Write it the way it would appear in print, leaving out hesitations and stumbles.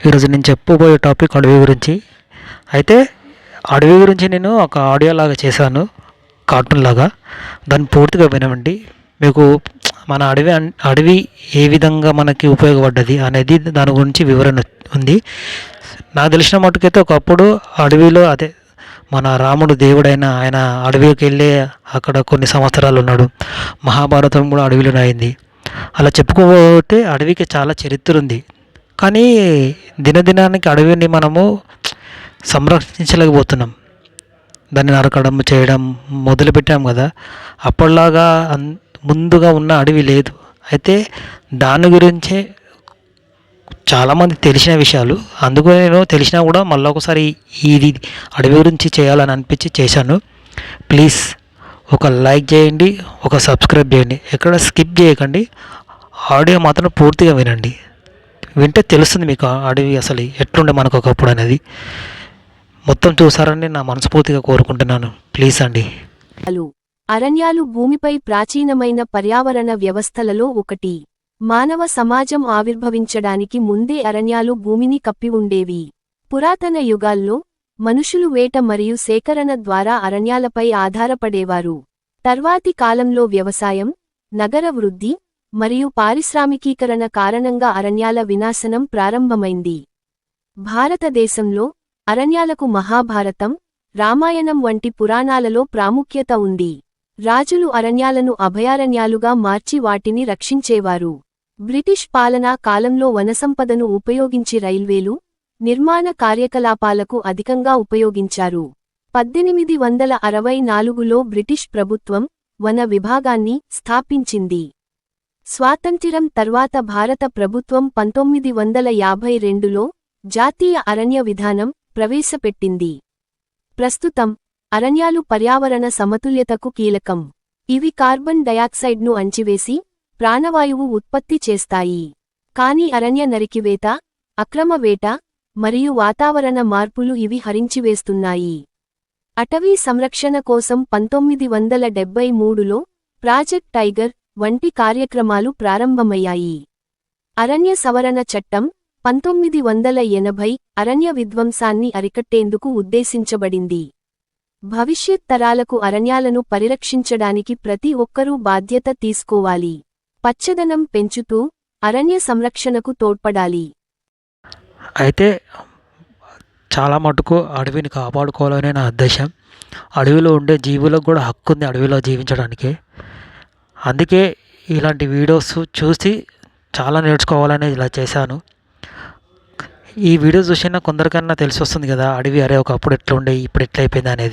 ఈరోజు నేను చెప్పబోయే టాపిక్ అడవి గురించి. అయితే అడవి గురించి నేను ఒక ఆడియో లాగా చేశాను, కార్టూన్ లాగా. దాన్ని పూర్తిగా వినమండి. మీకు మన అడవి ఏ విధంగా మనకి ఉపయోగపడ్డది అనేది దాని గురించి వివరణ ఉంది. నాకు తెలిసిన మట్టుకైతే ఒకప్పుడు అడవిలో మన రాముడు దేవుడైన ఆయన అడవికి వెళ్ళి అక్కడ కొన్ని సంవత్సరాలు ఉన్నాడు. మహాభారతం కూడా అడవిలోనే అయింది. అలా చెప్పుకోబోతే అడవికి చాలా చరిత్ర ఉంది. కానీ దినదినానికి అడవిని మనము సంరక్షించలేకపోతున్నాం. దాన్ని నరకడం చేయడం మొదలుపెట్టాం కదా. అప్పటిలాగా ముందుగా ఉన్న అడవి లేదు. అయితే దాని గురించే చాలామంది తెలిసిన విషయాలు, అందుకు నేను తెలిసినా కూడా మళ్ళీ ఒకసారి ఇది అడవి గురించి చేయాలని అనిపించి చేశాను. ప్లీజ్ ఒక లైక్ చేయండి, ఒక సబ్స్క్రైబ్ చేయండి, ఎక్కడ స్కిప్ చేయకండి. ఆడియో మాత్రం పూర్తిగా వినండి. వింటే తెలుస్తుంది మీకు అడవి అసలు ఎట్లుండే మనకు ఒకప్పుడు అనేది. మొత్తం చూసారని నా మనస్ఫూర్తిగా కోరుకుంటున్నాను. ప్లీజ్ అండి. అరణ్యాలు భూమిపై ప్రాచీనమైన పర్యావరణ వ్యవస్థలలో ఒకటి. మానవ సమాజం ఆవిర్భవించడానికి ముందే అరణ్యాలు భూమిని కప్పి ఉండేవి. పురాతన యుగాల్లో మనుషులు వేట మరియు సేకరణ ద్వారా అరణ్యాలపై ఆధారపడేవారు. తర్వాతి కాలంలో వ్యవసాయం, నగర వృద్ధి మరియు పారిశ్రామికీకరణ కారణంగా అరణ్యాల వినాశనం ప్రారంభమైంది. భారతదేశంలో అరణ్యాలకు మహాభారతం, రామాయణం వంటి పురాణాలలో ప్రాముఖ్యత ఉంది. రాజులు అరణ్యాలను అభయారణ్యాలుగా మార్చి వాటిని రక్షించేవారు. బ్రిటిష్ పాలనా కాలంలో వనసంపదను ఉపయోగించి రైల్వేలు, నిర్మాణ కార్యకలాపాలకు అధికంగా ఉపయోగించారు. 1864లో బ్రిటిష్ ప్రభుత్వం వన విభాగాన్ని స్థాపించింది. స్వాతంత్ర్యం తర్వాత భారత ప్రభుత్వం 1952లో జాతీయ అరణ్య విధానం ప్రవేశపెట్టింది. ప్రస్తుతం అరణ్యాలు పర్యావరణ సమతుల్యతకు కీలకం. ఇవి కార్బన్ డయాక్సైడ్ను అణిచివేసి ప్రాణవాయువు ఉత్పత్తి చేస్తాయి. కానీ అరణ్య నరికివేత, అక్రమ వేట మరియు వాతావరణ మార్పులు ఇవి హరించివేస్తున్నాయి. అటవీ సంరక్షణ కోసం 1973లో ప్రాజెక్ట్ టైగర్ వంటి కార్యక్రమాలు ప్రారంభమయ్యాయి. అరణ్య సవరణ చట్టం 1980 అరణ్య విధ్వంసాన్ని అరికట్టేందుకు ఉద్దేశించబడింది. భవిష్యత్ తరాలకు అరణ్యాలను పరిరక్షించడానికి ప్రతి ఒక్కరూ బాధ్యత తీసుకోవాలి. పచ్చదనం పెంచుతూ అరణ్య సంరక్షణకు తోడ్పడాలి. అయితే చాలా మటుకు అడవిని కాపాడుకోవాలనే నా ఉద్దేశం. అడవిలో ఉండే జీవులకు కూడా హక్కు ఉంది అడవిలో జీవించడానికి. అందుకే ఇలాంటి వీడియోస్ చూసి చాలా నేర్చుకోవాలని ఇలా చేశాను. ఈ వీడియో చూసినా కొందరికన్నా తెలిసి వస్తుంది కదా, అడవి ఒకప్పుడు ఎట్లా ఉండే ఇప్పుడు ఎట్లా అయిపోయింది అనేది.